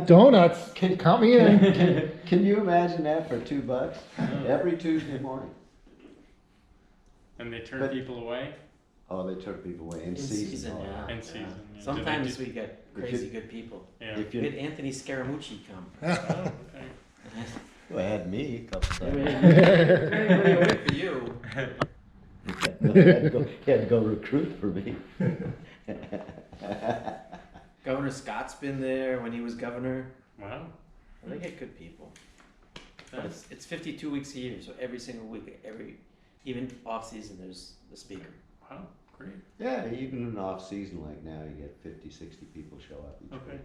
Donuts, count me in. Can you imagine that for $2 every Tuesday morning? And they turn people away? Oh, they turn people away in season. Yeah. In season, yeah. Sometimes we get crazy good people. Yeah. If We you had Anthony Scaramucci come. Oh, okay. well, had me a couple times. Everybody away for you. He had to go recruit for me. Governor Scott's been there when he was governor. Wow. They get good people. But That's, it's 52 weeks a year, so every single week, even off season, there's the speaker. wow, great. Yeah, even in off season like now, you get 50, 60 people show up each Okay, week.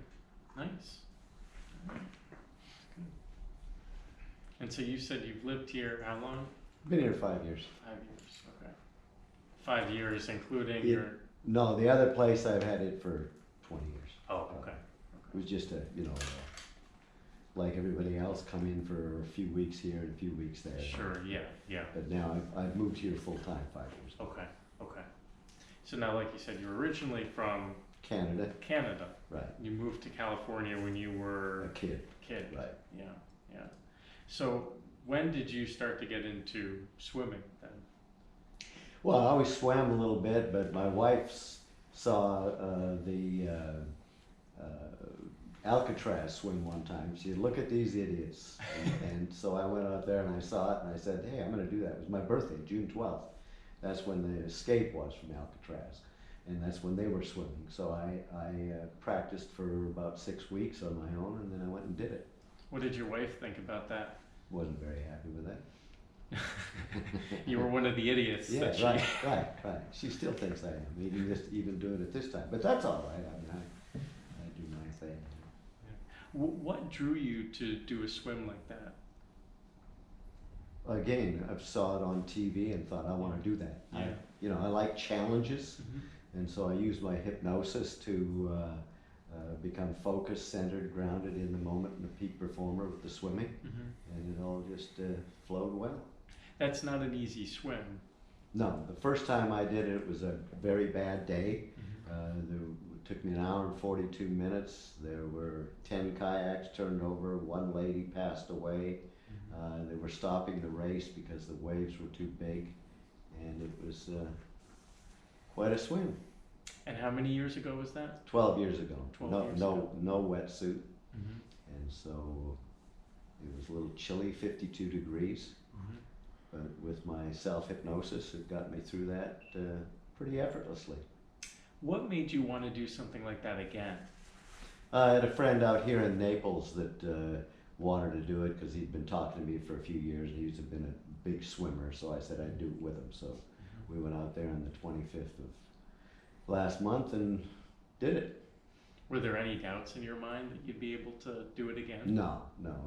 nice. All right. Good. And so you said you've lived here how long? Been here 5 years. 5 years, okay. 5 years, including Yeah. your, No, the other place I've had it for 20 years. oh, okay. It was just like everybody else, come in for a few weeks here and a few weeks there. Sure, yeah, yeah. But now I've moved here full time 5 years. Okay, okay. So now, like you said, you're originally from Canada, Canada. right? You moved to California when you were A kid, kid. right? Yeah, yeah. So when did you start to get into swimming then? Well, I always swam a little bit, but my wife saw the Alcatraz swim one time. She said, "Look at these idiots," and so I went out there and I saw it and I said, "Hey, I'm going to do that." It was my birthday, June 12th. That's when the escape was from Alcatraz, and that's when they were swimming. So I practiced for about 6 weeks on my own, and then I went and did it. What did your wife think about that? Wasn't very happy with that. You were one of the idiots. Yeah, that she... right. She still thinks I am, even doing it this time. But that's all right. I mean, I do my thing. What drew you to do a swim like that? Again, I saw it on TV and thought I want to do that. Yeah. I like challenges, Mm-hmm. and so I used my hypnosis to become focused, centered, grounded in the moment, and a peak performer with the swimming, Mm-hmm. and it all just flowed well. That's not an easy swim. No, the first time I did it, it was a very bad day. Mm-hmm. It took me an hour and 42 minutes. There were 10 kayaks turned over. One lady passed away. They were stopping the race because the waves were too big, and it was quite a swim. And how many years ago was that? 12 years ago. 12 years ago. No wetsuit, Mm-hmm. and so it was a little chilly, 52 degrees. Mm-hmm. But with my self-hypnosis, it got me through that pretty effortlessly. What made you want to do something like that again? I had a friend out here in Naples that wanted to do it because he'd been talking to me for a few years, and he's been a big swimmer, so I said I'd do it with him. So we went out there on the 25th of last month and did it. Were there any doubts in your mind that you'd be able to do it again? No.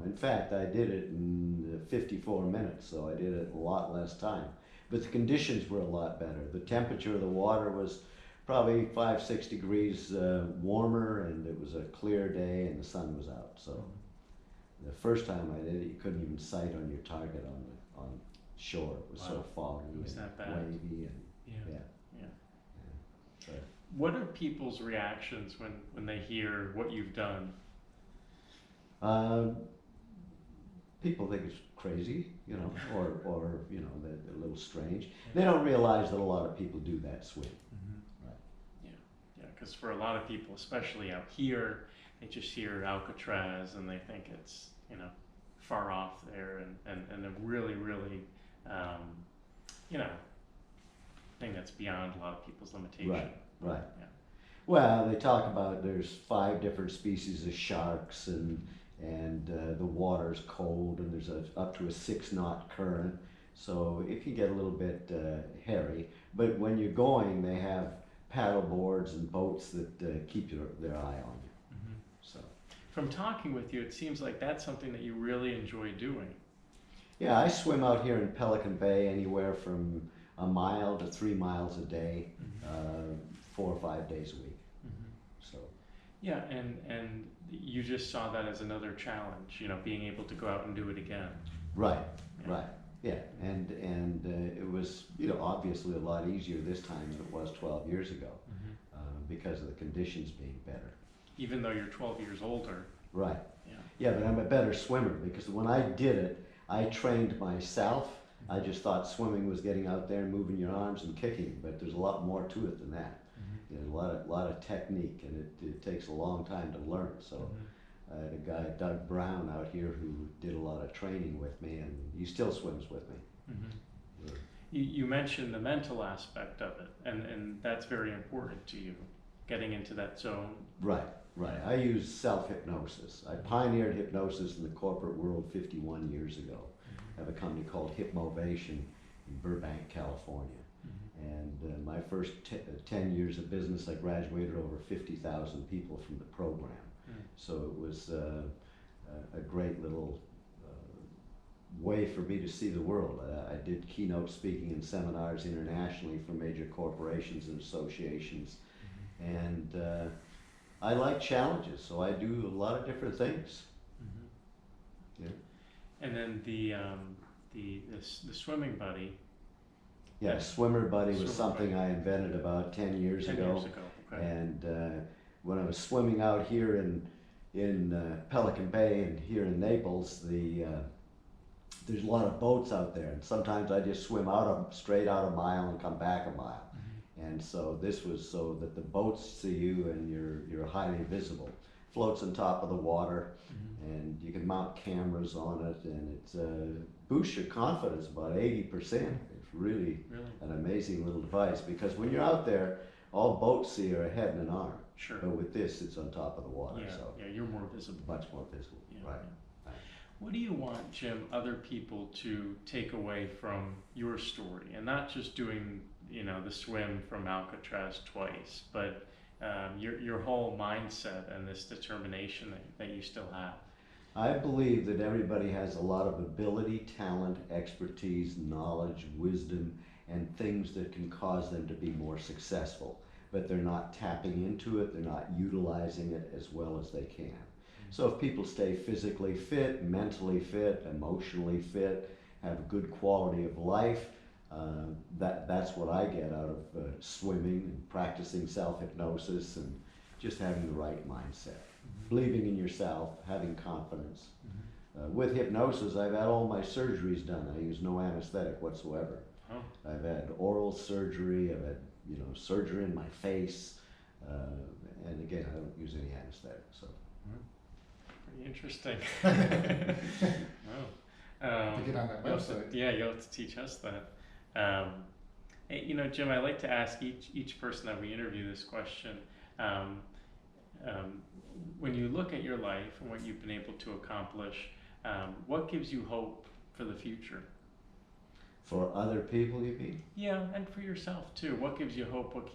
In fact, I did it in 54 minutes, so I did it a lot less time. But the conditions were a lot better. The temperature of the water was probably 5-6 degrees warmer, and it was a clear day, and the sun was out. So the first time I did it, you couldn't even sight on your target on shore. It was so foggy It was and that bad. wavy, and Yeah. yeah. But What are people's reactions when they hear what you've done? people think it's crazy, or they're a little strange. They don't realize that a lot of people do that swim. Right. Yeah, because for a lot of people, especially out here, they just hear Alcatraz and they think it's far off there and a really thing that's beyond a lot of people's limitation. Right. Yeah. Well, they talk about there's 5 different species of sharks, and the water's cold, and there's up to a 6-knot current, so it can get a little bit hairy. But when you're going, they have paddle boards and boats that keep their eye on you. Mm-hmm. So From talking with you, it seems like that's something that you really enjoy doing. yeah, I swim out here in Pelican Bay anywhere from a mile to 3 miles a day, 4 or 5 days a week. Mm-hmm. So Yeah, and you just saw that as another challenge, being able to go out and do it again. right, Yeah. right, yeah, and it was obviously a lot easier this time than it was 12 years ago, Mm-hmm. because of the conditions being better. Even though you're 12 years older. Right. Yeah. Yeah, but I'm a better swimmer because when I did it, I trained myself. I just thought swimming was getting out there and moving your arms and kicking, but there's a lot more to it than that. There's a lot of technique, and it takes a long time to learn. So I had a guy, Doug Brown, out here who did a lot of training with me, and he still swims with me. Yeah. You mentioned the mental aspect of it, and that's very important to you, getting into that zone. Right, right. I use self-hypnosis. I pioneered hypnosis in the corporate world 51 years ago. I have a company called Hypmovation in Burbank, California. And my first 10 years of business, I graduated over 50,000 people from the program. So it was a great little way for me to see the world. I did keynote speaking and seminars internationally for major corporations and associations. And I like challenges, so I do a lot of different things. Yeah. And then the swimming buddy. Yeah, Swimmer Buddy was Swimmer something Buddy. I invented about 10 years 10 ago. years ago, okay. And when I was swimming out here in Pelican Bay and here in Naples, there's a lot of boats out there, and sometimes I just swim straight out a mile and come back a mile. And so this was so that the boats see you and you're highly visible. Floats on top of the water, and you can mount cameras on it, and it boosts your confidence about 80%. It's really an amazing little device, because when you're out there, all boats see are a head and an arm. Sure. But with this, it's on top of the water, Yeah, so yeah, you're more visible. much more visible. Yeah, Right. yeah. What do you want, Jim, other people to take away from your story, and not just doing, the swim from Alcatraz twice, but your whole mindset and this determination that you still have? I believe that everybody has a lot of ability, talent, expertise, knowledge, wisdom, and things that can cause them to be more successful. But they're not tapping into it, they're not utilizing it as well as they can. So if people stay physically fit, mentally fit, emotionally fit, have a good quality of life, that's what I get out of swimming and practicing self-hypnosis and just having the right mindset. Believing in yourself, having confidence. With hypnosis, I've had all my surgeries done. I use no anesthetic whatsoever. Oh. I've had oral surgery, I've had surgery in my face, and again, I don't use any anesthetic. So. Pretty interesting. To get on that website. You'll have to teach us that. Hey, Jim, I like to ask each person that we interview this question. When you look at your life and what you've been able to accomplish, what gives you hope for the future? For other people, you mean? Yeah, and for yourself too. What gives you hope? What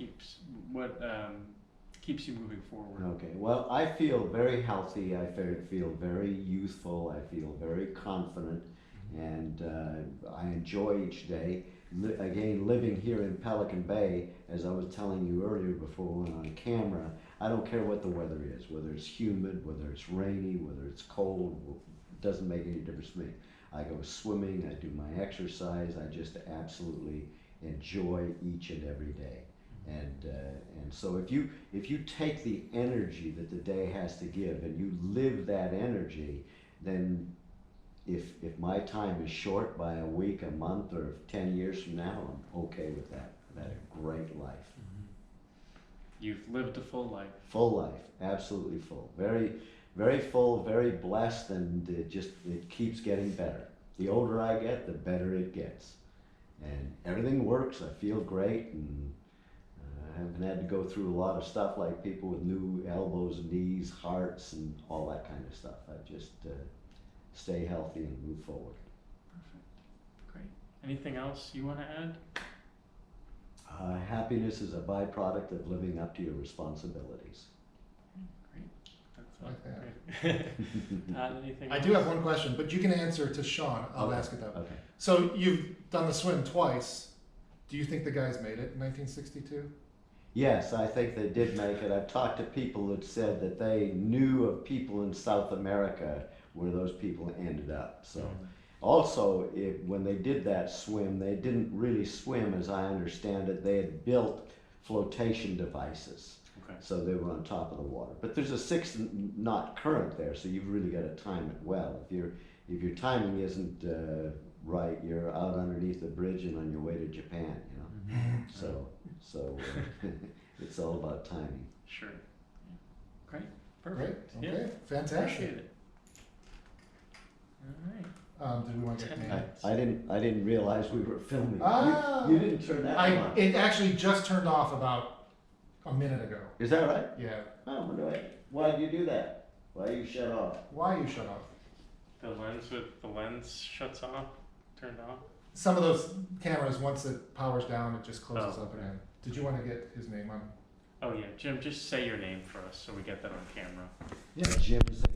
keeps you moving forward? Okay, well, I feel very healthy. I feel very youthful. I feel very confident, and I enjoy each day. Again, living here in Pelican Bay, as I was telling you earlier before we went on camera, I don't care what the weather is, whether it's humid, whether it's rainy, whether it's cold, it doesn't make any difference to me. I go swimming, I do my exercise, I just absolutely enjoy each and every day. And so if you take the energy that the day has to give and you live that energy, then if my time is short by a week, a month, or 10 years from now, I'm okay with that. I've had a great life. You've lived a full life. Full life, absolutely full. Very, very full, very blessed, and it keeps getting better. The older I get, the better it gets. And everything works, I feel great, and I haven't had to go through a lot of stuff like people with new elbows, knees, hearts, and all that kind of stuff. I just stay healthy and move forward. Perfect. Great. Anything else you want to add? Happiness is a byproduct of living up to your responsibilities. Great. That's all. Like Great. Todd, anything I else? do have one question, but you can answer to Sean. I'll ask it though. Okay. So you've done the swim twice. Do you think the guys made it in 1962? Yes, I think they did make it. I've talked to people that said that they knew of people in South America where those people ended up. So, also, when they did that swim, they didn't really swim, as I understand it. They had built flotation devices. Okay. So they were on top of the water. But there's a 6 knot current there, so you've really got to time it well. If your timing isn't right, you're out underneath the bridge and on your way to Japan. You know. So it's all about timing. Sure. Great. Great, Perfect. okay, Yeah. fantastic. Appreciate it. All right. Did we want to get 10 names? I didn't realize we were filming. Ah. You didn't turn that on. It actually just turned off about a minute ago. Is that right? Yeah. Oh, why did you do that? Why you shut off? Why you shut off? The lens shuts off, turned off. Some of those cameras, once it powers down, it just closes Oh, up okay. again. Did you want to get his name on? Oh yeah, Jim, just say your name for us so we get that on camera. Yeah, Jim Zinger.